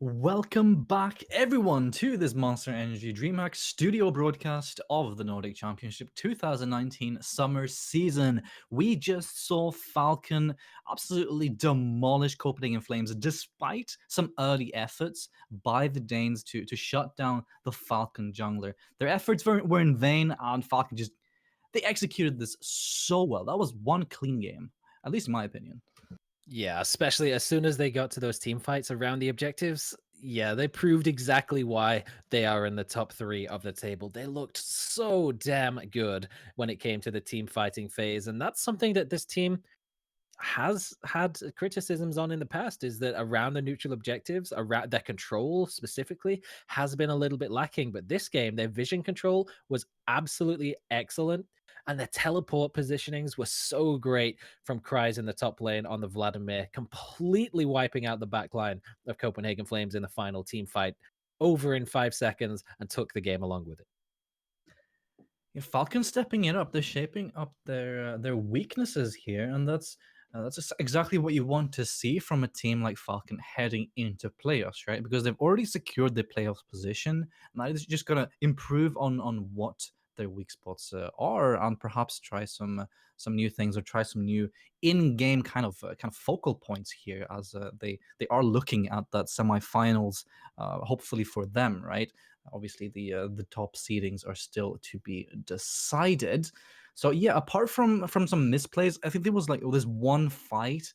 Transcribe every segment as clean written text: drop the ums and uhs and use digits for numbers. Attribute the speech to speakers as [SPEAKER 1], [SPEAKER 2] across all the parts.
[SPEAKER 1] Welcome back, everyone, to this Monster Energy DreamHack studio broadcast of the Nordic Championship 2019 summer season. We just saw Falkn absolutely demolish Copenhagen Flames despite some early efforts by the Danes to shut down the Falcon jungler. Their efforts were in vain, and Falcon they executed this so well. That was one clean game, at least in my opinion.
[SPEAKER 2] Yeah, especially as soon as they got to those team fights around the objectives. Yeah, they proved exactly why they are in the top three of the table. They looked so damn good when it came to the team fighting phase. And that's something that this team has had criticisms on in the past, is that around the neutral objectives, around their control specifically, has been a little bit lacking. But this game, their vision control was absolutely excellent, and their teleport positionings were so great from Kryze in the top lane on the Vladimir, completely wiping out the back line of Copenhagen Flames in the final team fight over in 5 seconds and took the game along with it.
[SPEAKER 1] Yeah, Falcon stepping it up. They're shaping up their weaknesses here, and that's exactly what you want to see from a team like Falcon heading into playoffs, right? Because they've already secured the playoffs position. Now they're just gonna improve on what their weak spots are, and perhaps try some new things or try some new in-game kind of focal points here, as they are looking at that semifinals, hopefully for them, right? Obviously, the top seedings are still to be decided. So yeah, apart from some misplays, I think there was like this one fight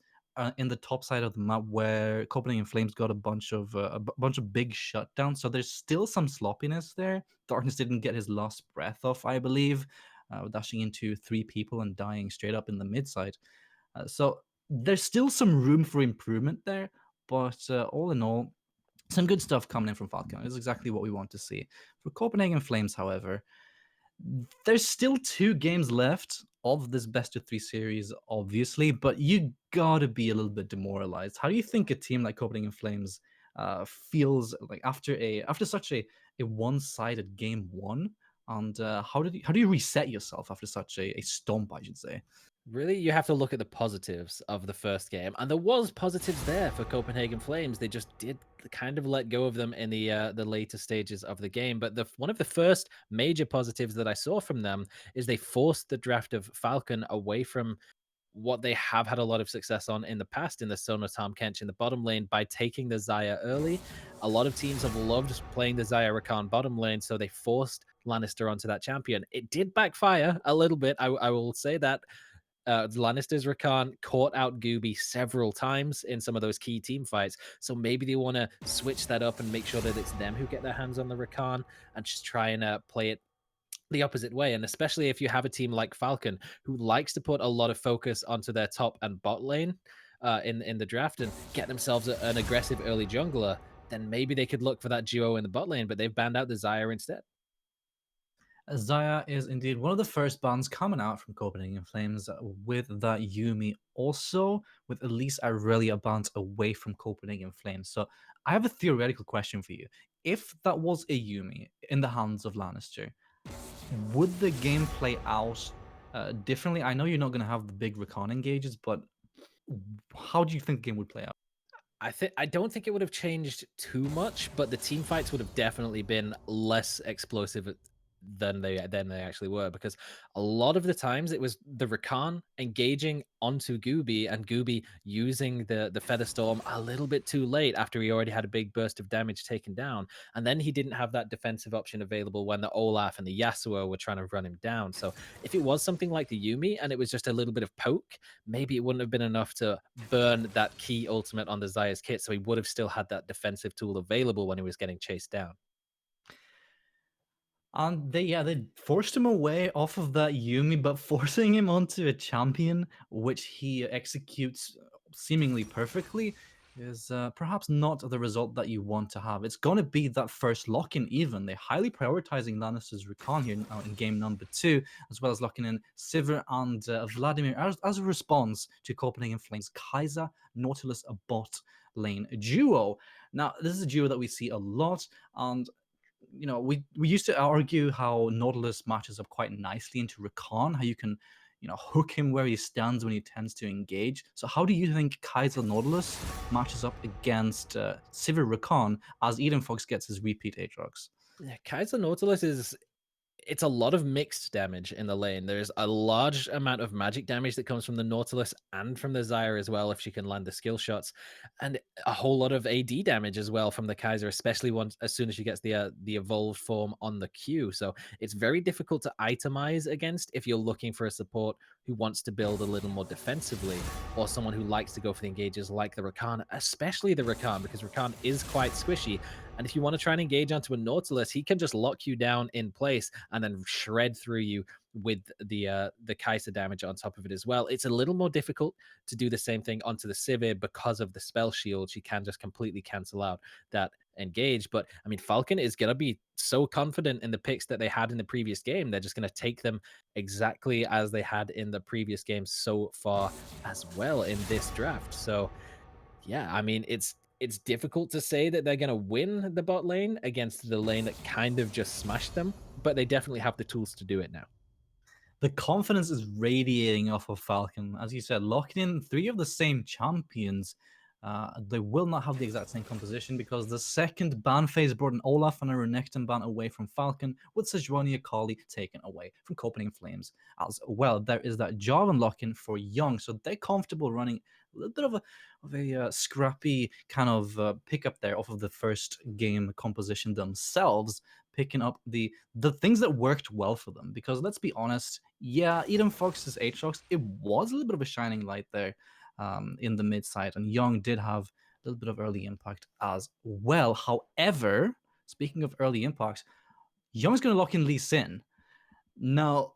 [SPEAKER 1] in the top side of the map where Copenhagen Flames got a bunch of big shutdowns. So there's still some sloppiness there. Darkness didn't get his last breath off, I believe, dashing into three people and dying straight up in the mid side. So there's still some room for improvement there, but all in all, some good stuff coming in from Falcon. It's exactly what we want to see. For Copenhagen Flames, however, there's still 2 games left of this best of 3 series, obviously, but you gotta be a little bit demoralized. How do you think a team like Copenhagen Flames feels like after such a one-sided game one? And how do you reset yourself after such a stomp, I should say?
[SPEAKER 2] Really, you have to look at the positives of the first game, and there was positives there for Copenhagen Flames. They just did kind of let go of them in the later stages of the game. But one of the first major positives that I saw from them is they forced the draft of Falcon away from what they have had a lot of success on in the past in the Sona Tom Kench in the bottom lane by taking the Xayah early. A lot of teams have loved playing the Xayah Rakan bottom lane, so they forced Lannister onto that champion. It did backfire a little bit. I will say that Lannister's Rakan caught out Gooby several times in some of those key team fights. So maybe they want to switch that up and make sure that it's them who get their hands on the Rakan and just try and play it the opposite way. And especially if you have a team like Falcon who likes to put a lot of focus onto their top and bot lane in the draft and get themselves an aggressive early jungler, then maybe they could look for that duo in the bot lane, but they've banned out the Xayah instead.
[SPEAKER 1] Xayah is indeed one of the first bands coming out from Copenhagen Flames with that Yumi, also with at least Aurelia band away from Copenhagen Flames. So I have a theoretical question for you. If that was a Yumi in the hands of Lannister, would the game play out differently? I know you're not going to have the big recon engages, but how do you think the game would play out?
[SPEAKER 2] I don't think it would have changed too much, but the team fights would have definitely been less explosive than they actually were, because a lot of the times it was the Rakan engaging onto Gooby and Gooby using the Feather Storm a little bit too late after he already had a big burst of damage taken down, and then he didn't have that defensive option available when the Olaf and the Yasuo were trying to run him down. So if it was something like the Yumi and it was just a little bit of poke, maybe it wouldn't have been enough to burn that key ultimate on the Xayah's kit, so he would have still had that defensive tool available when he was getting chased down.
[SPEAKER 1] And they forced him away off of that Yumi, but forcing him onto a champion, which he executes seemingly perfectly, is perhaps not the result that you want to have. It's going to be that first lock-in even. They're highly prioritizing Lannister's Rakan here now in game number 2, as well as locking in Sivir and Vladimir as a response to Copenhagen Flames Kaiser Nautilus a bot lane duo. Now, this is a duo that we see a lot, and we used to argue how Nautilus matches up quite nicely into Rakan, how you can hook him where he stands when he tends to engage. So how do you think Kaiser Nautilus matches up against Sivir Rakan as Eden Fox gets his repeat Aatrox?
[SPEAKER 2] Yeah, Kaiser Nautilus is it's a lot of mixed damage in the lane. There's a large amount of magic damage that comes from the Nautilus and from the Zyre as well, if she can land the skill shots, and a whole lot of AD damage as well from the Kaiser, especially once as soon as she gets the evolved form on the Q. So it's very difficult to itemize against if you're looking for a support who wants to build a little more defensively, or someone who likes to go for the engages like the Rakan, especially the Rakan, because Rakan is quite squishy. And if you want to try and engage onto a Nautilus, he can just lock you down in place and then shred through you with the Kaiser damage on top of it as well. It's a little more difficult to do the same thing onto the Sivir because of the spell shield. She can just completely cancel out that engage. But I mean, Falkn is going to be so confident in the picks that they had in the previous game. They're just going to take them exactly as they had in the previous game so far as well in this draft. So yeah, I mean, it's difficult to say that they're going to win the bot lane against the lane that kind of just smashed them, but they definitely have the tools to do it now.
[SPEAKER 1] The confidence is radiating off of Falcon. As you said, locking in three of the same champions. They will not have the exact same composition because the second ban phase brought an Olaf and a Renekton ban away from Falcon, with Sejuani Akali taken away from Copenhagen Flames as well. There is that Jarvan lock-in for Young, so they're comfortable running a little bit of a scrappy kind of pickup there off of the first game composition themselves, picking up the things that worked well for them. Because let's be honest, yeah, Eden Fox's Aatrox, it was a little bit of a shining light there in the mid side, and Young did have a little bit of early impact as well. However, speaking of early impacts, Young's going to lock in Lee Sin. Now,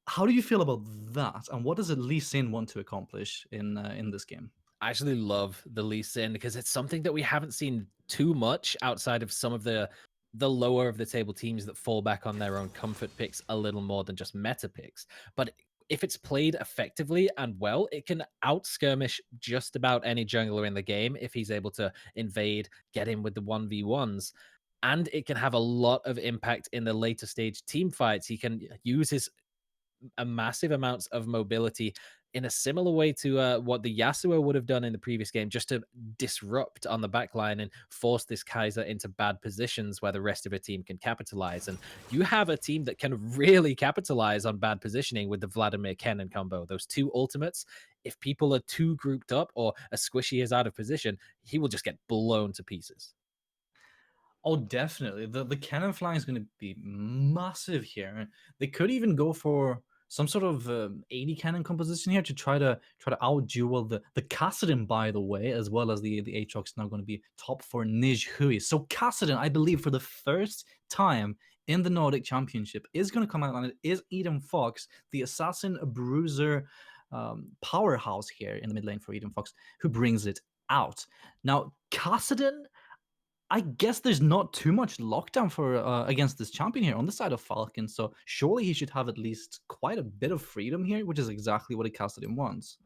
[SPEAKER 1] how do you feel about that, and what does a Lee Sin want to accomplish in this game?
[SPEAKER 2] I actually love the Lee Sin because it's something that we haven't seen too much outside of some of the lower of the table teams that fall back on their own comfort picks a little more than just meta picks. But if it's played effectively and well, it can out skirmish just about any jungler in the game if he's able to invade, get in with the 1v1s. And it can have a lot of impact in the later stage team fights. He can use his a massive amounts of mobility in a similar way to what the Yasuo would have done in the previous game, just to disrupt on the backline and force this Kaiser into bad positions where the rest of a team can capitalize. And you have a team that can really capitalize on bad positioning with the Vladimir Kennen combo. Those two ultimates, if people are too grouped up or a squishy is out of position, he will just get blown to pieces.
[SPEAKER 1] Oh, definitely. The cannon flying is going to be massive here. They could even go for some sort of 80 cannon composition here to try to outduel the Kassadin, by the way, as well as the Aatrox now going to be top for Nij Hui. So Kassadin, I believe, for the first time in the Nordic Championship, is going to come out, and it is Eden Fox, the assassin bruiser powerhouse here in the mid lane for Eden Fox, who brings it out. Now, Kassadin, I guess there's not too much lockdown for against this champion here on the side of Falcon, so surely he should have at least quite a bit of freedom here, which is exactly what he casted him wants.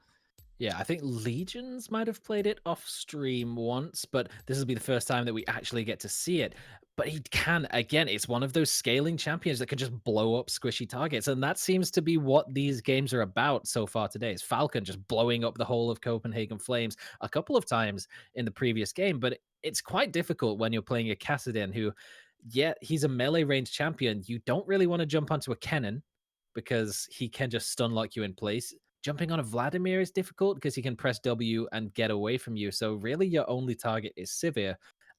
[SPEAKER 2] Yeah, I think Legions might have played it off stream once, but this will be the first time that we actually get to see it. But he can, again, it's one of those scaling champions that can just blow up squishy targets. And that seems to be what these games are about so far today. Is Falcon just blowing up the whole of Copenhagen Flames a couple of times in the previous game. But it's quite difficult when you're playing a Kassadin who, yeah, he's a melee range champion. You don't really want to jump onto a Kennen because he can just stun lock you in place. Jumping on a Vladimir is difficult because he can press W and get away from you. So really, your only target is Sivir.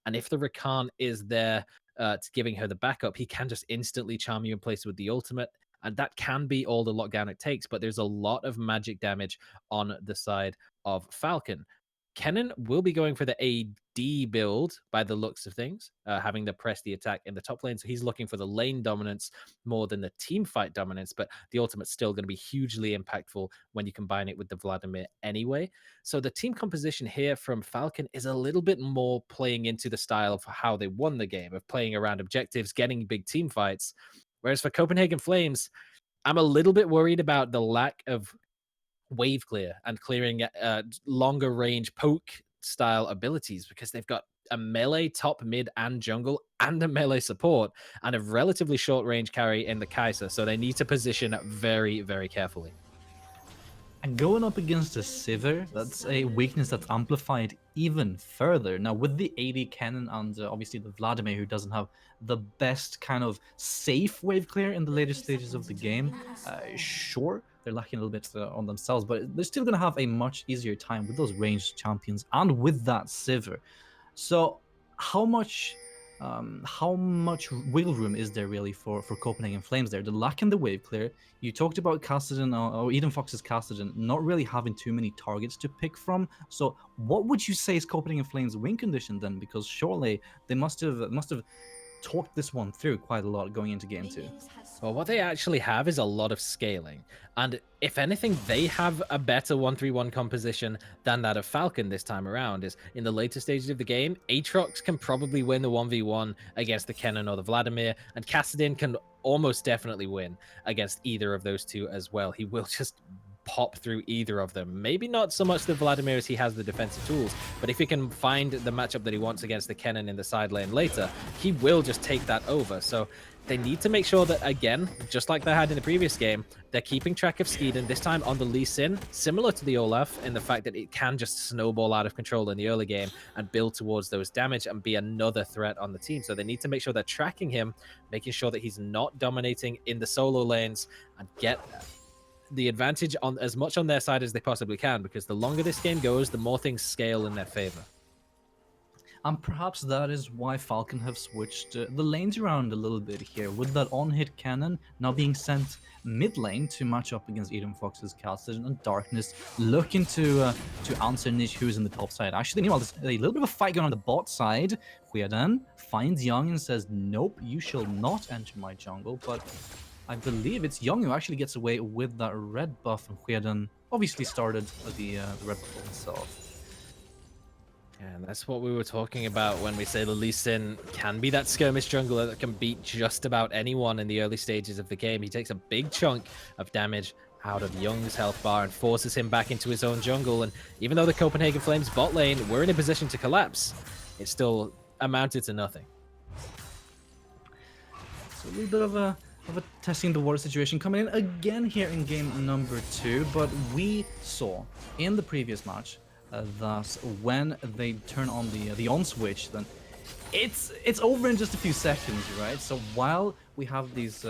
[SPEAKER 2] And if the Rakan is there to giving her the backup, he can just instantly charm you in place with the ultimate. And that can be all the lockdown it takes. But there's a lot of magic damage on the side of Falcon. Kennen will be going for the AD build by the looks of things, having to press the attack in the top lane. So he's looking for the lane dominance more than the team fight dominance, but the ultimate's still going to be hugely impactful when you combine it with the Vladimir anyway. So the team composition here from Falcon is a little bit more playing into the style of how they won the game, of playing around objectives, getting big team fights. Whereas for Copenhagen Flames, I'm a little bit worried about the lack of wave clear and clearing longer range poke style abilities because they've got a melee top, mid, and jungle, and a melee support, and a relatively short range carry in the Kaiser. So they need to position very, very carefully.
[SPEAKER 1] Going up against a Sivir, that's a weakness that's amplified even further. Now, with the AD cannon and obviously the Vladimir, who doesn't have the best kind of safe wave clear in the later stages of the game, sure, they're lacking a little bit on themselves, but they're still going to have a much easier time with those ranged champions and with that Sivir. So, how much wiggle room is there really for Copenhagen Flames there? They're lacking the wave clear. You talked about Cassidy or Eden Fox's Cassidy not really having too many targets to pick from. So what would you say is Copenhagen Flames' win condition then? Because surely they must have talked this one through quite a lot going into game two.
[SPEAKER 2] Well, what they actually have is a lot of scaling. And if anything, they have a better 1-3-1 composition than that of Falkn this time around. Is in the later stages of the game, Aatrox can probably win the 1v1 against the Kennen or the Vladimir, and Kassadin can almost definitely win against either of those two as well. He will just pop through either of them. Maybe not so much the Vladimir as he has the defensive tools, but if he can find the matchup that he wants against the Kennen in the side lane later, he will just take that over. So they need to make sure that, again, just like they had in the previous game, they're keeping track of Skeeden, this time on the Lee Sin, similar to the Olaf, in the fact that it can just snowball out of control in the early game and build towards those damage and be another threat on the team. So they need to make sure they're tracking him, making sure that he's not dominating in the solo lanes, and get the advantage on as much on their side as they possibly can, because the longer this game goes, the more things scale in their favor.
[SPEAKER 1] And perhaps that is why Falkn have switched the lanes around a little bit here, with that on-hit cannon now being sent mid lane to match up against Eden Fox's Cassidy, and Darkness looking to answer Niche, who's in the top side. Actually, meanwhile, there's a little bit of a fight going on the bot side. Huidan finds Young and says, "Nope, you shall not enter my jungle," but I believe it's Young who actually gets away with that red buff, and Huidan obviously started the red buff himself.
[SPEAKER 2] And that's what we were talking about when we say the Lee Sin can be that skirmish jungler that can beat just about anyone in the early stages of the game. He takes a big chunk of damage out of Young's health bar and forces him back into his own jungle. And even though the Copenhagen Flames bot lane were in a position to collapse, it still amounted to nothing.
[SPEAKER 1] So a little bit of a testing the water situation coming in again here in game number 2, but we saw in the previous match that when they turn on the on switch, then it's over in just a few seconds, right? So while we have these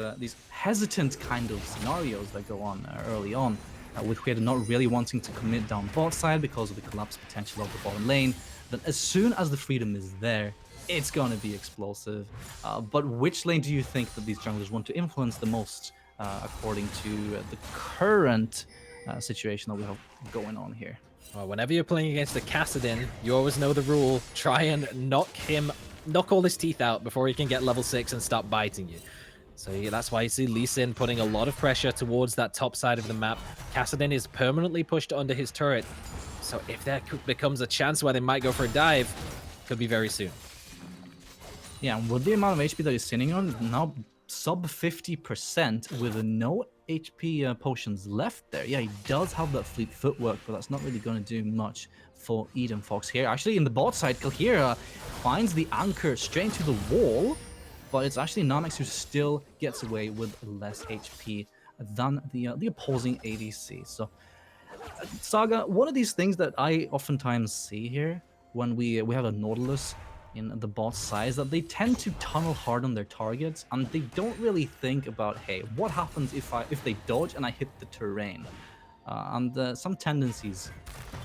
[SPEAKER 1] hesitant kind of scenarios that go on early on, with Huidan not really wanting to commit down bot side because of the collapse potential of the bottom lane, then as soon as the freedom is there, it's going to be explosive. But which lane do you think that these junglers want to influence the most, according to the current situation that we have going on here?
[SPEAKER 2] Well, whenever you're playing against a Kassadin, you always know the rule. Try and knock all his teeth out before he can get level 6 and start biting you. So yeah, that's why you see Lee Sin putting a lot of pressure towards that top side of the map. Kassadin is permanently pushed under his turret. So if there becomes a chance where they might go for a dive, could be very soon.
[SPEAKER 1] Yeah, with the amount of HP that he's sitting on, now sub 50% with no HP potions left there. Yeah, he does have that fleet footwork, but that's not really going to do much for Eden Fox here. Actually, in the bot side, Kalhira finds the anchor straight into the wall, but it's actually Namex who still gets away with less HP than the opposing ADC. So, Saga, one of these things that I oftentimes see here when we have a Nautilus in the bot side is that they tend to tunnel hard on their targets, and they don't really think about, hey, what happens if they dodge and I hit the terrain? And some tendencies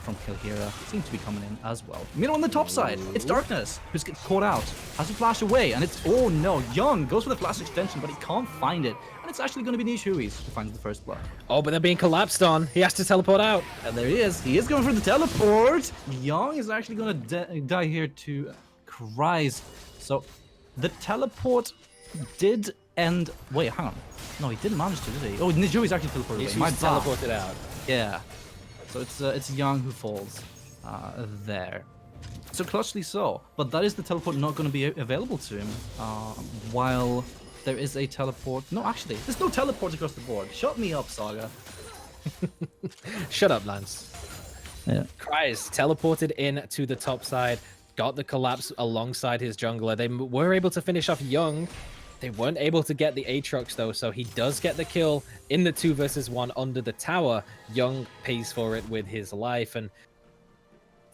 [SPEAKER 1] from Kalhira seem to be coming in as well. Meanwhile, on the top side, it's Darkness who's gets caught out, has to flash away, and it's, oh no, Young goes for the flash extension, but he can't find it, and it's actually going to be Niche who finds the first blood.
[SPEAKER 2] Oh, but they're being collapsed on. He has to teleport out.
[SPEAKER 1] And there he is going for the teleport. Young is actually going to die here to Cries. So the teleport did end. Wait, hang on. No, he didn't manage to, did he? Oh, Nijui's actually teleported away.
[SPEAKER 2] He's
[SPEAKER 1] My
[SPEAKER 2] teleported out.
[SPEAKER 1] Yeah. So it's Young who falls there. So clutchly so. But that is the teleport not going to be available to him while there is a teleport. No, actually, there's no teleport across the board. Shut me up, Saga.
[SPEAKER 2] Shut up, Lance.
[SPEAKER 1] Yeah.
[SPEAKER 2] Cries teleported in to the top side, got the collapse alongside his jungler. They were able to finish off Young. They weren't able to get the Aatrox though, so he does get the kill in the 2 versus 1 under the tower. Young pays for it with his life, and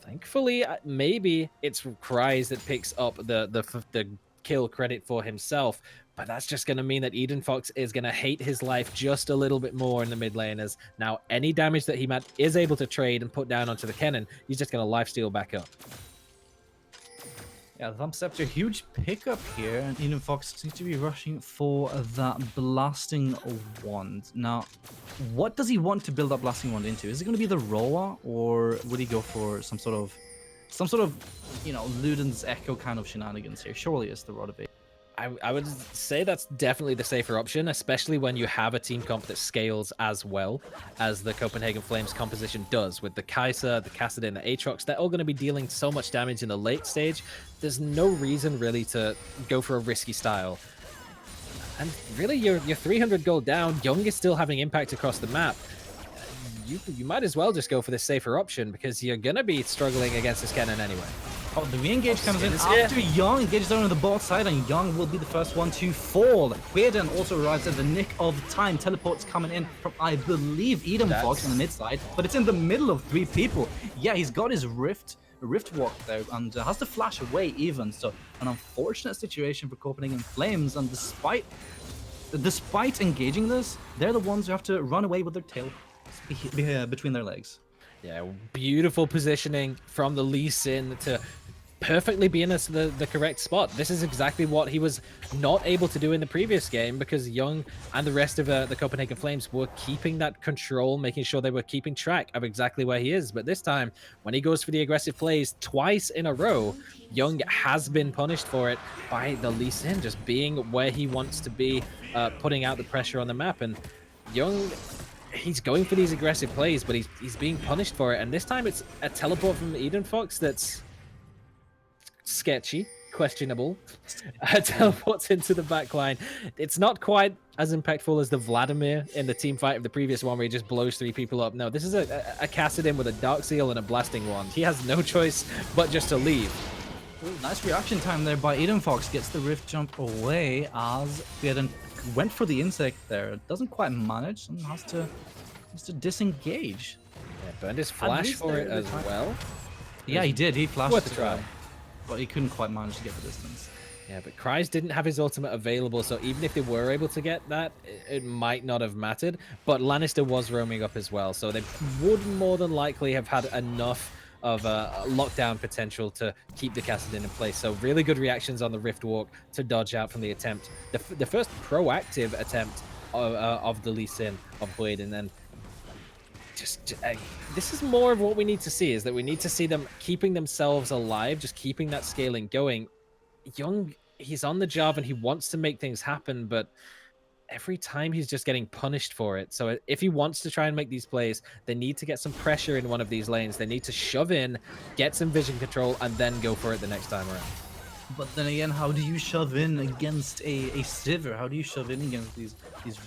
[SPEAKER 2] thankfully, maybe it's Cries that picks up the kill credit for himself, but that's just going to mean that Eden Fox is going to hate his life just a little bit more in the mid lane, as now any damage that he is able to trade and put down onto the cannon, he's just going to lifesteal back up.
[SPEAKER 1] Yeah, Thumb Scepter, huge pickup here, and Eden Fox seems to be rushing for that Blasting Wand. Now, what does he want to build that Blasting Wand into? Is it going to be the Roa, or would he go for some sort of, you know, Luden's Echo kind of shenanigans here? Surely it's the Rod of Age.
[SPEAKER 2] I would say that's definitely the safer option, especially when you have a team comp that scales as well as the Copenhagen Flames composition does, with the Kai'Sa, the Kassadin, the Aatrox. They're all going to be dealing so much damage in the late stage. There's no reason really to go for a risky style. And really, you're 300 gold down. Young is still having impact across the map. You might as well just go for the safer option, because you're going to be struggling against this cannon anyway.
[SPEAKER 1] Oh, the re-engage comes in after Young engages down on the bot side, and Young will be the first one to fall. Hueden also arrives at the nick of time. Teleport's coming in from, I believe, Eden Fox on the mid side, but it's in the middle of 3 people. Yeah, he's got his Rift Walk there, and has to flash away even. So an unfortunate situation for Copenhagen Flames, and despite engaging this, they're the ones who have to run away with their tail between their legs.
[SPEAKER 2] Yeah, beautiful positioning from the Lee Sin to perfectly be in the correct spot. This is exactly what he was not able to do in the previous game, because Young and the rest of the Copenhagen Flames were keeping that control, making sure they were keeping track of exactly where he is. But this time, when he goes for the aggressive plays twice in a row, Young has been punished for it by the Lee Sin just being where he wants to be, putting out the pressure on the map. And Young, he's going for these aggressive plays, but he's being punished for it. And this time it's a teleport from Eden Fox that's sketchy, questionable. Teleports into the backline. It's not quite as impactful as the Vladimir in the team fight of the previous one, where he just blows 3 people up. No, this is a Kassadin with a Dark Seal and a Blasting Wand. He has no choice but just to leave.
[SPEAKER 1] Ooh, nice reaction time there by Eden Fox. Gets the Rift Jump away as Hueden went for the insect there. Doesn't quite manage and has to disengage.
[SPEAKER 2] Yeah, burned his flash for it as well.
[SPEAKER 1] Yeah, he did. He flashed.
[SPEAKER 2] Worth a try.
[SPEAKER 1] But he couldn't quite manage to get the distance.
[SPEAKER 2] Yeah, but Cries didn't have his ultimate available, so even if they were able to get that, it might not have mattered. But Lannister was roaming up as well, so they would more than likely have had enough of lockdown potential to keep the Kassadin in place. So really good reactions on the Rift Walk to dodge out from the attempt. The first proactive attempt of the Lee Sin of Hueden, and this is more of what we need to see, is that we need to see them keeping themselves alive, just keeping that scaling going. Young, he's on the job and he wants to make things happen, but every time he's just getting punished for it. So if he wants to try and make these plays, they need to get some pressure in one of these lanes. They need to shove in, get some vision control, and then go for it the next time around.
[SPEAKER 1] But then again, how do you shove in against a Sivir? How do you shove in against these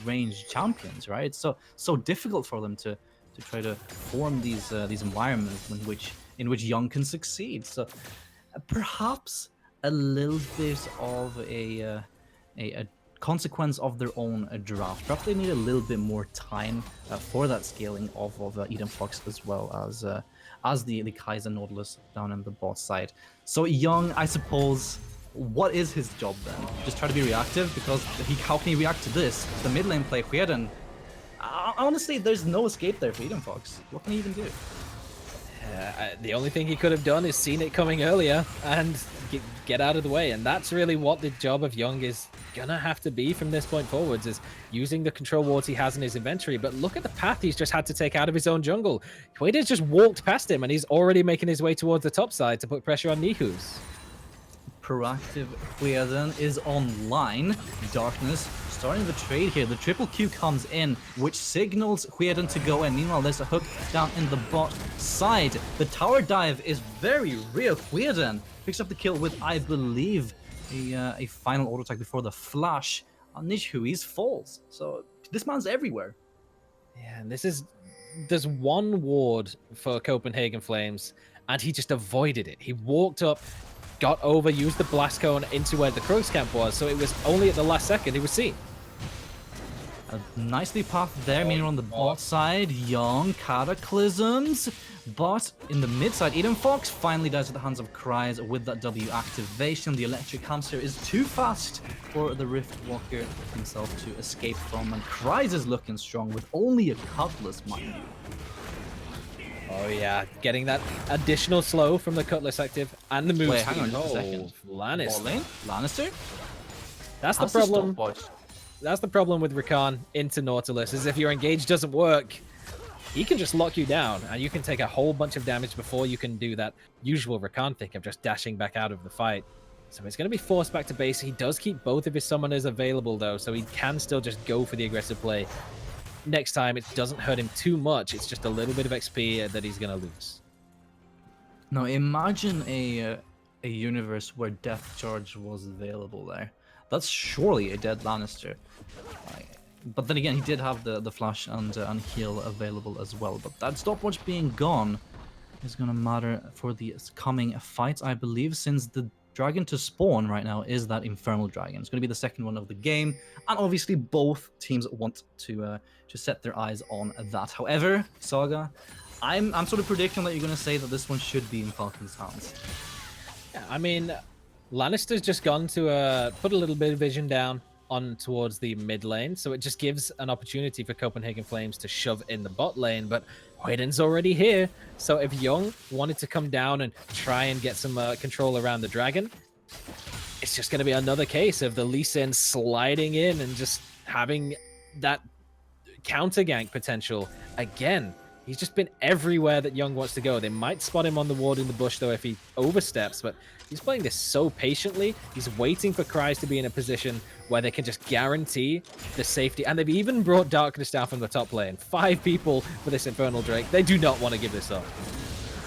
[SPEAKER 1] ranged champions, right? It's so difficult for them to try to form these environments in which Young can succeed. So perhaps a little bit of a consequence of their own draft. Perhaps they need a little bit more time for that scaling of Eden Fox, as well as the Kai'Sa Nautilus down on the bot side. So Young, I suppose, what is his job then? Just try to be reactive, because how can he react to this? The mid lane play, Hueden. Honestly, there's no escape there for Eden Fox. What can he even do?
[SPEAKER 2] The only thing he could have done is seen it coming earlier and get out of the way. And that's really what the job of Young is gonna have to be from this point forwards, is using the control wards he has in his inventory. But look at the path he's just had to take out of his own jungle. Hueden's just walked past him and he's already making his way towards the top side to put pressure on Nihus.
[SPEAKER 1] Proactive Hueden is online. Darkness starting the trade here. The triple Q comes in, which signals Hueden to go in. Meanwhile, there's a hook down in the bot side. The tower dive is very real. Hueden picks up the kill with, I believe, a final auto attack before the flash on Nishhui's falls. So this man's everywhere.
[SPEAKER 2] Yeah, and there's one ward for Copenhagen Flames, and he just avoided it. He walked up, got over, used the blast cone into where the Crux camp was, so it was only at the last second he was seen.
[SPEAKER 1] Nicely popped there, meaning on the bot side, Young, Cataclysms, but in the mid side, Eden Fox finally dies at the hands of Cries with that W activation. The electric hamster is too fast for the Rift Walker himself to escape from, and Cries is looking strong with only a Cutlass, mind you.
[SPEAKER 2] Oh yeah, getting that additional slow from the Cutlass active and the move.
[SPEAKER 1] Wait, hang on just a second.
[SPEAKER 2] Lannister.
[SPEAKER 1] Lannister?
[SPEAKER 2] That's the problem. That's the problem with Rakan into Nautilus, is if your engage doesn't work, he can just lock you down, and you can take a whole bunch of damage before you can do that usual Rakan thing of just dashing back out of the fight. So it's going to be forced back to base. He does keep both of his summoners available, though, so he can still just go for the aggressive play. Next time, it doesn't hurt him too much. It's just a little bit of XP that he's going to lose.
[SPEAKER 1] Now, imagine a universe where Death Charge was available there. That's surely a dead Lannister. But then again, he did have the flash and heal available as well. But that stopwatch being gone is going to matter for the coming fights, I believe, since the dragon to spawn right now is that Infernal Dragon. It's going to be the second one of the game, and obviously both teams want to set their eyes on that. However, Saga, I'm sort of predicting that you're going to say that this one should be in Falkon's hands.
[SPEAKER 2] Yeah, I mean, Lannister's just gone to put a little bit of vision down on towards the mid lane, so it just gives an opportunity for Copenhagen Flames to shove in the bot lane, but Hoiden's already here, so if Young wanted to come down and try and get some control around the dragon, it's just going to be another case of the Lee Sin sliding in and just having that counter gank potential again. He's just been everywhere that Young wants to go. They might spot him on the ward in the bush, though, if he oversteps, but he's playing this so patiently. He's waiting for Cries to be in a position where they can just guarantee the safety. And they've even brought Darkness down from the top lane. 5 people for this Infernal Drake. They do not want to give this up.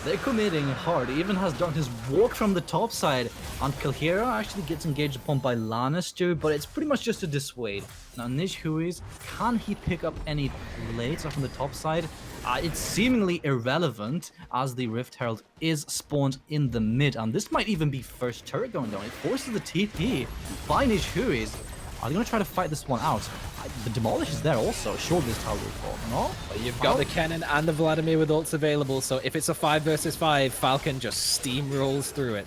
[SPEAKER 1] They're committing hard. He even has Darkness walk from the top side. And Kalhira actually gets engaged upon by Lannister, but it's pretty much just to dissuade. Now, Nish Huiz, can he pick up any plates from the top side? It's seemingly irrelevant as the Rift Herald is spawned in the mid, and this might even be first turret going down. It forces the TP by Nish Huiz. Are they going to try to fight this one out? The Demolish is there also. Sure, this tower will fall. No?
[SPEAKER 2] But you've got the Kennen and the Vladimir with ults available, so if it's a 5 versus 5, Falkn just steamrolls through it.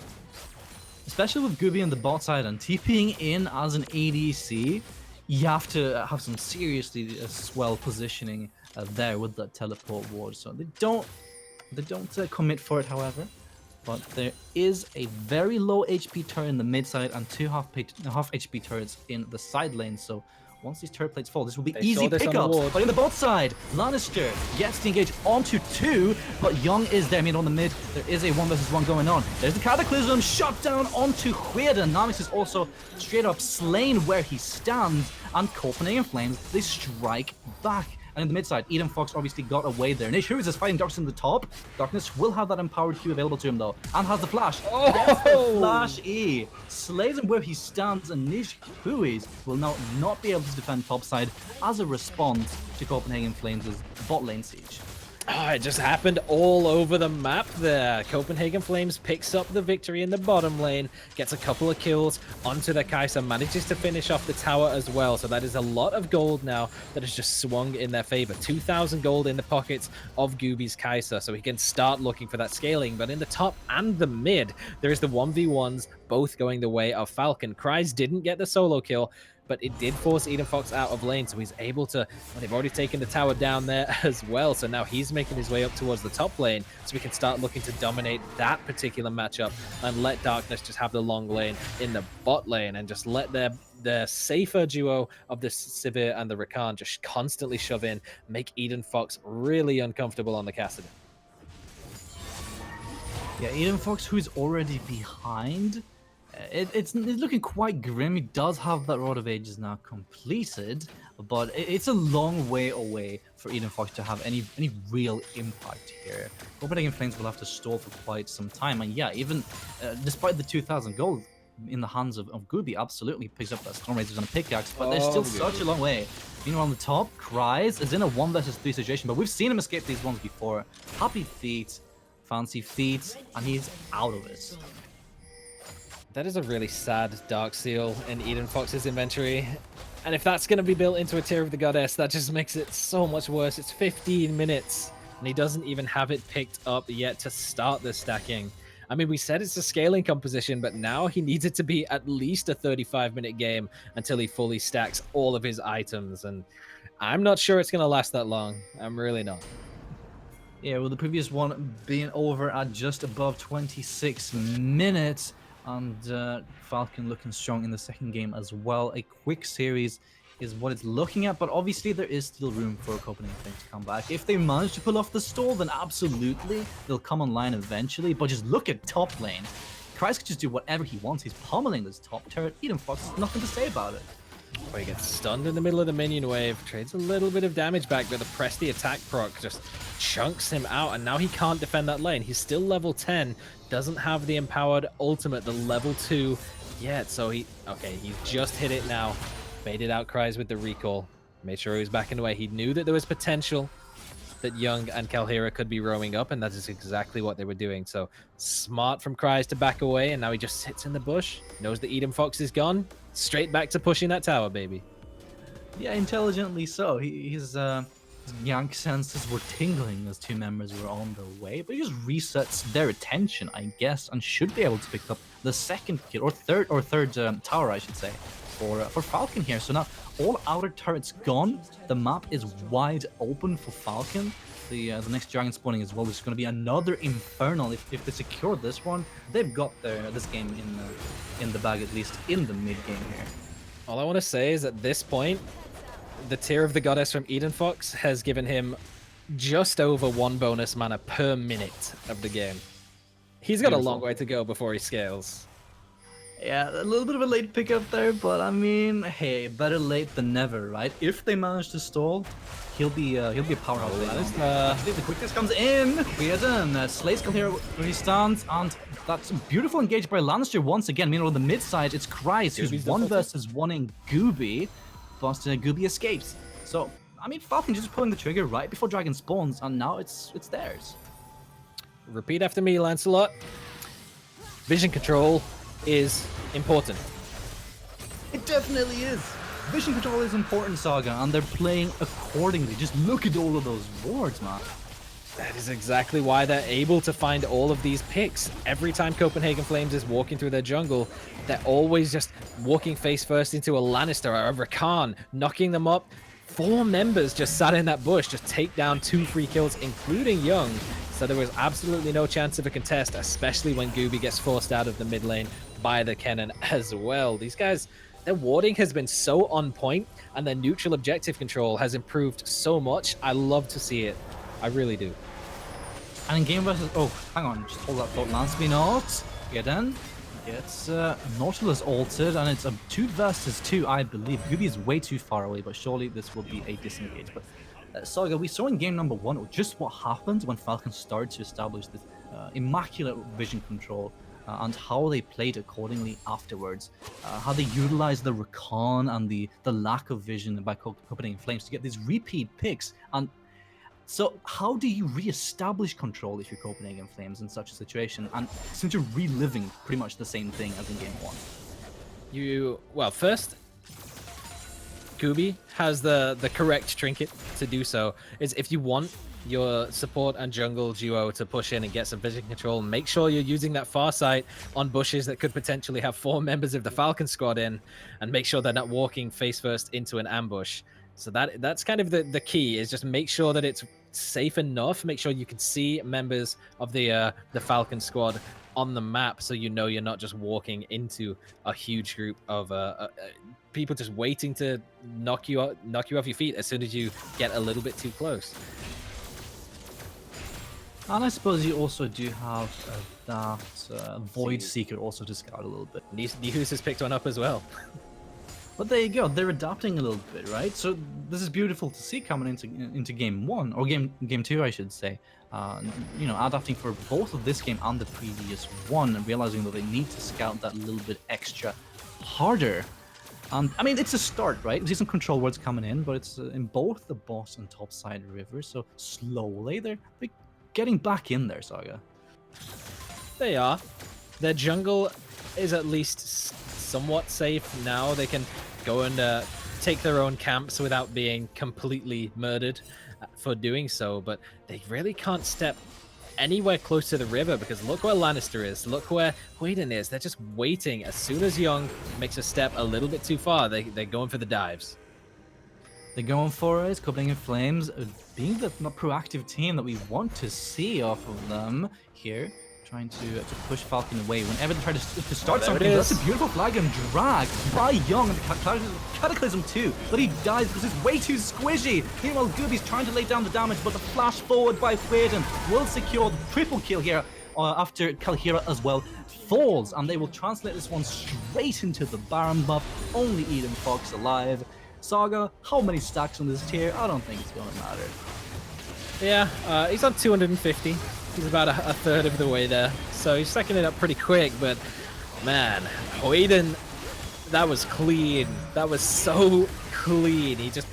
[SPEAKER 1] Especially with Gooby on the bot side and TPing in as an ADC, you have to have some seriously swell positioning there with that teleport ward. So they don't commit for it, however. But there is a very low HP turret in the mid side and 2 half HP turrets in the side lane. So once these turret plates fall, this will be easy pickups. But in the bot side, Lannister gets to engage onto 2, but Young is there. I mean, on the mid, there is a 1 versus 1 going on. There's the Cataclysm shot down onto Hoiden. Namix is also straight up slain where he stands, and Copenhagen Flames, they strike back. And in the mid side, Eden Fox obviously got away there. Nish Huiz is fighting Darkness in the top. Darkness will have that empowered Q available to him though, and has the flash.
[SPEAKER 2] Oh!
[SPEAKER 1] Gets the flash E. Slays him where he stands, and Nish Huiz will now not be able to defend top side as a response to Copenhagen Flames' bot lane siege.
[SPEAKER 2] Oh, it just happened all over the map there. Copenhagen Flames picks up the victory in the bottom lane, gets a couple of kills onto the Kai'Sa, manages to finish off the tower as well. So that is a lot of gold now that has just swung in their favor. 2,000 gold in the pockets of Gooby's Kai'Sa, so he can start looking for that scaling. But in the top and the mid, there is the 1v1s, both going the way of Falkn. Cries didn't get the solo kill, but it did force Eden Fox out of lane, so he's able to, well, they've already taken the tower down there as well, so now he's making his way up towards the top lane, so we can start looking to dominate that particular matchup and let Darkness just have the long lane in the bot lane and just let their safer duo of the Sivir and the Rakan just constantly shove in, make Eden Fox really uncomfortable on the Kassadin.
[SPEAKER 1] Yeah, Eden Fox, who's already behind, it's looking quite grim. He does have that Rod of Ages now completed, but it's a long way away for Eden Fox to have any real impact here. Copenhagen Flames will have to stall for quite some time, and yeah, even despite the 2,000 gold in the hands of Gooby, absolutely picks up that Storm Razors on a pickaxe, but there's still such a long way. Meanwhile, on the top, Cries is in a 1 versus 3 situation, but we've seen him escape these ones before. Happy feet, fancy feet, and he's out of it.
[SPEAKER 2] That is a really sad Dark Seal in Eden Fox's inventory. And if that's going to be built into a tier of the Goddess, that just makes it so much worse. It's 15 minutes, and he doesn't even have it picked up yet to start the stacking. I mean, we said it's a scaling composition, but now he needs it to be at least a 35-minute game until he fully stacks all of his items. And I'm not sure it's going to last that long. I'm really not.
[SPEAKER 1] Yeah, well, the previous one being over at just above 26 minutes, and Falkn looking strong in the second game as well. A quick series is what it's looking at, but obviously there is still room for Copenhagen Flames to come back. If they manage to pull off the stall, then absolutely they'll come online eventually. But just look at top lane. Christ could just do whatever he wants. He's pummeling this top turret. Eden Fox has nothing to say about it.
[SPEAKER 2] Oh, he gets stunned in the middle of the minion wave, trades a little bit of damage back, but the press the attack proc just chunks him out, and now he can't defend that lane. He's still level 10, doesn't have the empowered ultimate, the level 2 yet, so he's just hit it now. Baited out Cries with the recall, made sure he was backing away. He knew that there was potential that Young and Kalhira could be roaming up, and that is exactly what they were doing. So smart from Cries to back away, and now he just sits in the bush, knows that Eden Fox is gone, straight back to pushing that tower, baby.
[SPEAKER 1] Yeah, intelligently so. His yank senses were tingling as two members were on their way, but he just resets their attention, I guess, and should be able to pick up the second kill, or third tower, I should say, for Falkn here. So now all outer turrets gone. The map is wide open for Falkn. The next dragon spawning as well, which is going to be another Infernal. If they secure this one, they've got this game in the bag, at least in the mid game here.
[SPEAKER 2] All I want to say is at this point, the tier of the Goddess from Eden Fox has given him just over 1 bonus mana per minute of the game. He's got a long way to go before he scales.
[SPEAKER 1] Yeah, a little bit of a late pickup there, but I mean, hey, better late than never, right? If they manage to stall, he'll be a powerhouse. The quickness comes in. We are done. Slays come here where he stands, and that's beautiful engaged by Lannister once again. Meanwhile, on the mid side, it's Cries who's 1 versus 1 in Gooby, but Gooby escapes. So I mean, Falkn just pulling the trigger right before Dragon spawns, and now it's theirs.
[SPEAKER 2] Repeat after me, Lancelot. Vision control is important.
[SPEAKER 1] It definitely is. Vision control is important, Saga, and they're playing accordingly. Just look at all of those wards, man.
[SPEAKER 2] That is exactly why they're able to find all of these picks. Every time Copenhagen Flames is walking through their jungle, they're always just walking face first into a Lannister or a Rakan, knocking them up. 4 members just sat in that bush, just take down 2 free kills, including Young. So there was absolutely no chance of a contest, especially when Gooby gets forced out of the mid lane by the Kennen as well. These guys, their warding has been so on point, and their neutral objective control has improved so much. I love to see it. I really do.
[SPEAKER 1] And in game versus... Oh, hang on. Just hold that thought, Lance. Me not. Get in. Gets Nautilus altered, and it's a 2 versus 2, I believe. Gooby is way too far away, but surely this will be a disengage. But Saga, we saw in game number 1 just what happens when Falkn started to establish this immaculate vision control, and how they played accordingly afterwards. How they utilized the Rakan and the lack of vision by Copenhagen Flames to get these repeat picks. And so how do you re-establish control if you're Copenhagen Flames in such a situation? And since you're reliving pretty much the same thing as in game 1.
[SPEAKER 2] Well, first, Gooby has the correct trinket to do so. Is if you want your support and jungle duo to push in and get some vision control, make sure you're using that far sight on bushes that could potentially have 4 members of the Falcon squad in, and make sure they're not walking face first into an ambush. So that's kind of the key, is just make sure that it's safe enough. Make sure you can see members of the Falcon squad on the map, so you know you're not just walking into a huge group of people just waiting to knock you off your feet as soon as you get a little bit too close.
[SPEAKER 1] And I suppose you also do have that Void Seeker also to scout a little bit.
[SPEAKER 2] Nihus has picked one up as well.
[SPEAKER 1] But there you go, they're adapting a little bit, right? So this is beautiful to see coming into game 1, or game 2, I should say. You know, adapting for both of this game and the previous one, and realizing that they need to scout that little bit extra harder. And I mean, it's a start, right? We see some control words coming in, but it's in both the boss and top side rivers. So slowly they're getting back in there, Saga.
[SPEAKER 2] They are. Their jungle is at least somewhat safe now. They can go and take their own camps without being completely murdered for doing so, but they really can't step anywhere close to the river because look where Lannister is, look where Whedon is. They're just waiting. As soon as Young makes a step a little bit too far, they're going for the dives.
[SPEAKER 1] They're going for it. Copenhagen Flames being the proactive team that we want to see off of them here. Trying to push Falkn away. Whenever they try to start something, that's a beautiful flag and drag by Young and the Cataclysm too. But he dies because he's way too squishy. Meanwhile, Gooby's trying to lay down the damage, but the flash forward by Whedon will secure the triple kill here after Kalhira as well falls. And they will translate this one straight into the Baron buff. Only Eden Fox alive. Saga, how many stacks on this tier? I don't think it's going to matter.
[SPEAKER 2] Yeah, he's on 250. He's about a third of the way there. So he's stacking it up pretty quick, but man, Whedon, that was clean. That was so clean. He just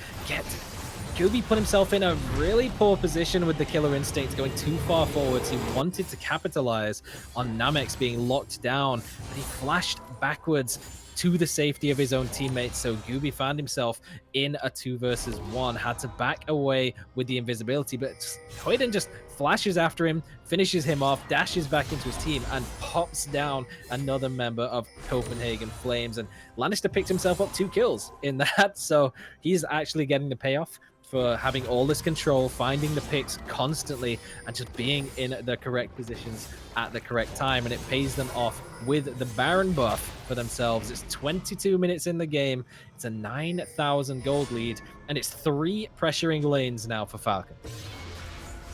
[SPEAKER 2] Gooby put himself in a really poor position with the killer instinct going too far forwards. He wanted to capitalize on Namex being locked down, but he flashed backwards to the safety of his own teammates. So Gooby found himself in a 2 versus 1, had to back away with the invisibility, but Whedon just flashes after him, finishes him off, dashes back into his team, and pops down another member of Copenhagen Flames. And Lannister picked himself up 2 kills in that, so he's actually getting the payoff for having all this control, finding the picks constantly, and just being in the correct positions at the correct time. And it pays them off with the Baron buff for themselves. It's 22 minutes in the game. It's a 9,000 gold lead, and it's 3 pressuring lanes now for Falkn.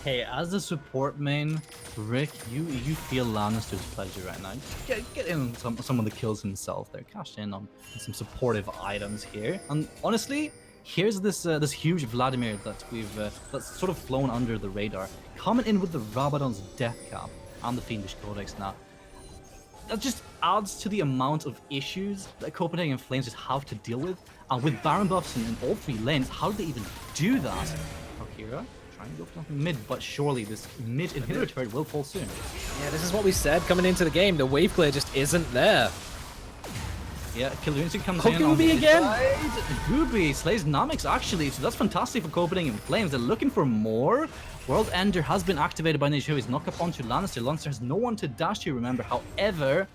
[SPEAKER 1] Hey, as the support main, Rick, you feel Lannister's pleasure right now. Get in some of the kills himself there. Cash in on some supportive items here. And honestly, here's this huge Vladimir that that's sort of flown under the radar, coming in with the Rabadon's Death Cap and the Fiendish Codex now. That just adds to the amount of issues that Copenhagen Flames just have to deal with. And with Baron buffs in all 3 lanes, how did they even do that? Kalhira trying to go for something mid, but surely this mid inhibitor turret will fall soon.
[SPEAKER 2] Yeah, this is what we said coming into the game. The wave clear just isn't there.
[SPEAKER 1] Yeah, Killunacy comes in.
[SPEAKER 2] Gooby again?
[SPEAKER 1] Gooby slays Namex actually, so that's fantastic for Copenhagen Flames. They're looking for more. World Ender has been activated by Nishu. He's knocked up onto Lannister. Lannister has no one to dash to, remember. However,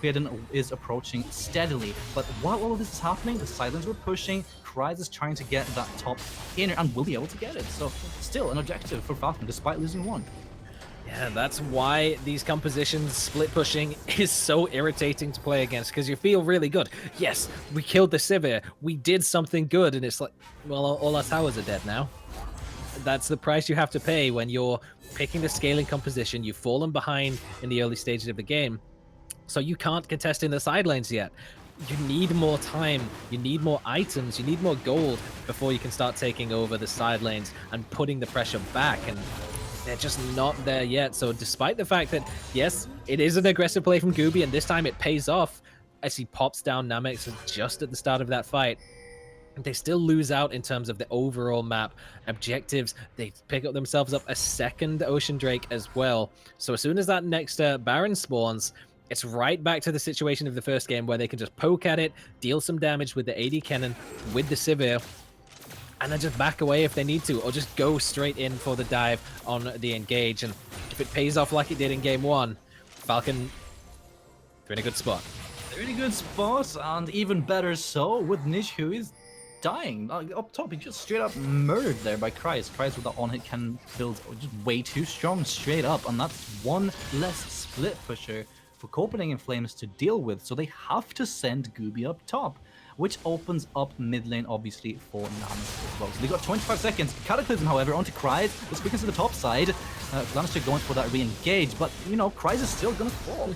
[SPEAKER 1] Whedon is approaching steadily. But while all of this is happening, the Silence were pushing. Kryze is trying to get that top inner and will be able to get it. So still an objective for Falkn despite losing 1.
[SPEAKER 2] Yeah, that's why these compositions, split pushing, is so irritating to play against, because you feel really good. Yes, we killed the Sivir, we did something good, and it's like, well, all our towers are dead now. That's the price you have to pay when you're picking the scaling composition. You've fallen behind in the early stages of the game, so you can't contest in the side lanes yet. You need more time, you need more items, you need more gold before you can start taking over the side lanes and putting the pressure back, and they're just not there yet. So despite the fact that, yes, it is an aggressive play from Gooby, and this time it pays off as he pops down Namex just at the start of that fight, they still lose out in terms of the overall map objectives. They pick up themselves up a second Ocean Drake as well. So as soon as that next Baron spawns, it's right back to the situation of the first game where they can just poke at it, deal some damage with the AD Cannon, with the Sivir, and then just back away if they need to, or just go straight in for the dive on the engage. And if it pays off like it did in game 1, Falkn, they're in a good spot.
[SPEAKER 1] They're in a good spot, and even better so with Nish, who is dying. Up top, he just straight up murdered there by Kryze. Kryze with the on-hit can build just way too strong straight up, and that's 1 less split pusher for Copenhagen Flames to deal with, so they have to send Gooby up top, which opens up mid lane, obviously, for Namex as well. So they got 25 seconds. Cataclysm, however, onto Kryze. Let's quickens to the top side. Lannister going for that re-engage, but, you know, Kryze is still going to fall.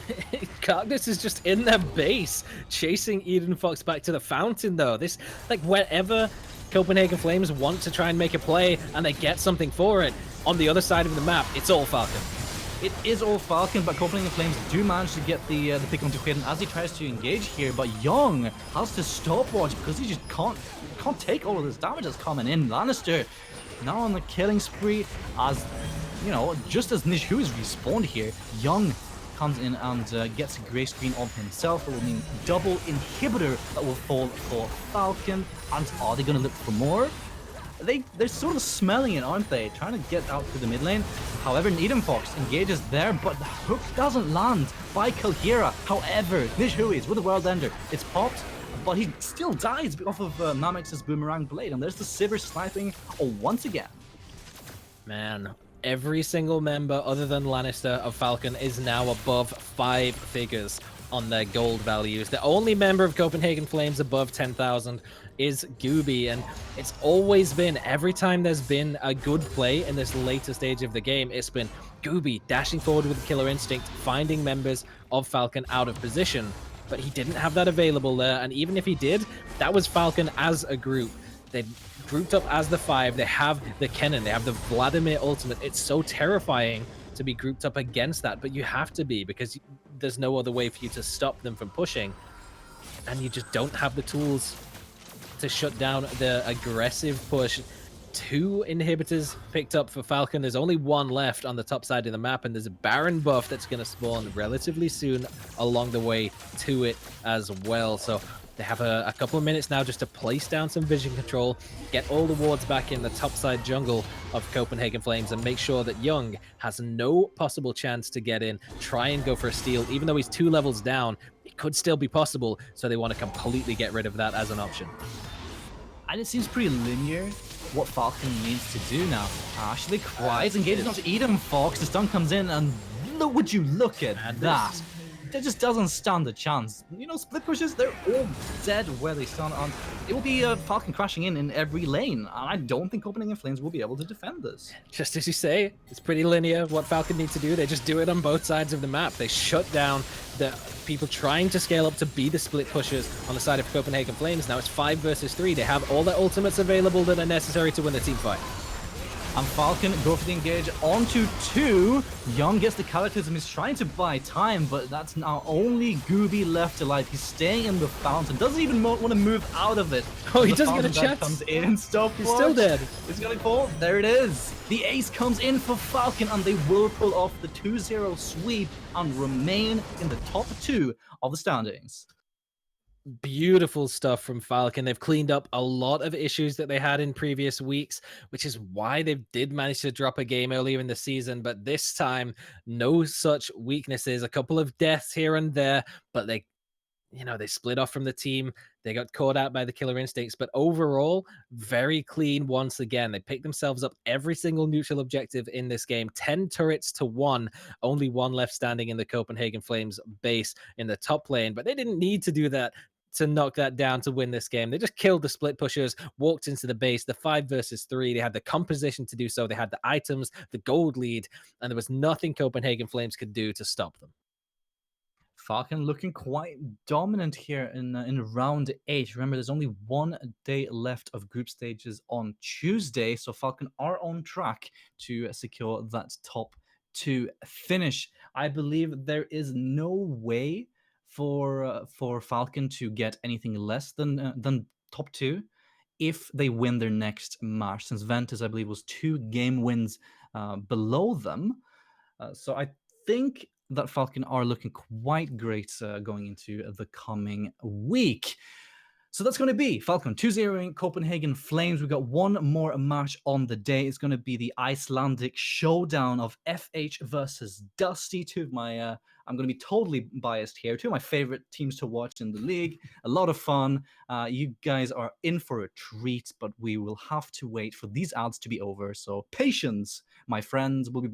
[SPEAKER 2] Cognis is just in their base, chasing Eden Fox back to the fountain, though. This, like, wherever Copenhagen Flames want to try and make a play, and they get something for it, on the other side of the map, it's all Falkn.
[SPEAKER 1] It is all Falkn, but Copenhagen Flames do manage to get the pick onto Whedon as he tries to engage here, but Young has to stopwatch because he just can't take all of this damage that's coming in. Lannister now on the killing spree, as you know, just as Nishu is respawned here, Young comes in and gets a gray screen on himself. It will mean double inhibitor that will fall for Falkn. And are they going to look for more? They're sort of smelling it, aren't they? Trying to get out to the mid lane. However, Fox engages there, but the hook doesn't land by Kalhira. However, Nishui's with the World Ender. It's popped, but he still dies off of Namex's Boomerang Blade. And there's the Sivir sniping once again.
[SPEAKER 2] Man, every single member other than Lannister of Falkn is now above 5 figures on their gold values. The only member of Copenhagen Flames above 10,000 is Gooby, and it's always been, every time there's been a good play in this later stage of the game, it's been Gooby dashing forward with the Killer Instinct, finding members of Falkn out of position. But he didn't have that available there, and even if he did, that was Falkn as a group. They grouped up as the 5. They have the Kennen, they have the Vladimir ultimate. It's so terrifying to be grouped up against that, but you have to be, because there's no other way for you to stop them from pushing, and you just don't have the tools to shut down the aggressive push. 2 inhibitors picked up for Falkn. There's only 1 left on the top side of the map, and there's a Baron buff that's going to spawn relatively soon along the way to it as well. So they have a couple of minutes now just to place down some vision control, get all the wards back in the topside jungle of Copenhagen Flames, and make sure that Young has no possible chance to get in, try and go for a steal. Even though he's 2 levels down, it could still be possible, so they want to completely get rid of that as an option.
[SPEAKER 1] And it seems pretty linear what Falkn needs to do now. Ashley Quiet engages onto Fox. The stun comes in, and would you look at that? It just doesn't stand a chance. You know, split pushes, they're all dead where they stand on. It will be Falkn crashing in every lane, and I don't think Copenhagen Flames will be able to defend this.
[SPEAKER 2] Just as you say, it's pretty linear what Falkn need to do. They just do it on both sides of the map. They shut down the people trying to scale up to be the split pushers on the side of Copenhagen Flames. Now it's 5 versus 3. They have all their ultimates available that are necessary to win the team fight.
[SPEAKER 1] And Falkn go for the engage onto 2. Young gets the Cataclysm. He's trying to buy time, but that's now only Gooby left alive. He's staying in the fountain. Doesn't even want to move out of it.
[SPEAKER 2] Oh, he doesn't get a chance.
[SPEAKER 1] Comes in. Stop.
[SPEAKER 2] He's still dead.
[SPEAKER 1] He's going to fall. There it is. The ace comes in for Falkn, and they will pull off the 2-0 sweep and remain in the top 2 of the standings.
[SPEAKER 2] Beautiful stuff from Falkn. They've cleaned up a lot of issues that they had in previous weeks, which is why they did manage to drop a game earlier in the season. But this time, no such weaknesses. A couple of deaths here and there, but they split off from the team. They got caught out by the Killer Instincts, but overall, very clean once again. They picked themselves up every single neutral objective in this game. 10 turrets to 1. Only 1 left standing in the Copenhagen Flames base in the top lane, but they didn't need to do that to knock that down to win this game. They just killed the split pushers, walked into the base, the 5 versus 3. They had the composition to do so. They had the items, the gold lead, and there was nothing Copenhagen Flames could do to stop them.
[SPEAKER 1] Falkn looking quite dominant here in round 8. Remember, there's only 1 day left of group stages on Tuesday, so Falkn are on track to secure that top 2 finish. I believe there is no way for Falkn to get anything less than top 2 if they win their next match, since Ventus, I believe, was 2 game wins below them. So I think that Falkn are looking quite great going into the coming week. So that's going to be Falkn 2-0ing Copenhagen Flames. We've got 1 more match on the day. It's going to be the Icelandic showdown of FH versus Dusty. 2 of my, I'm going to be totally biased here, 2 of my favorite teams to watch in the league. A lot of fun. You guys are in for a treat, but we will have to wait for these ads to be over. So patience, my friends. We'll be back.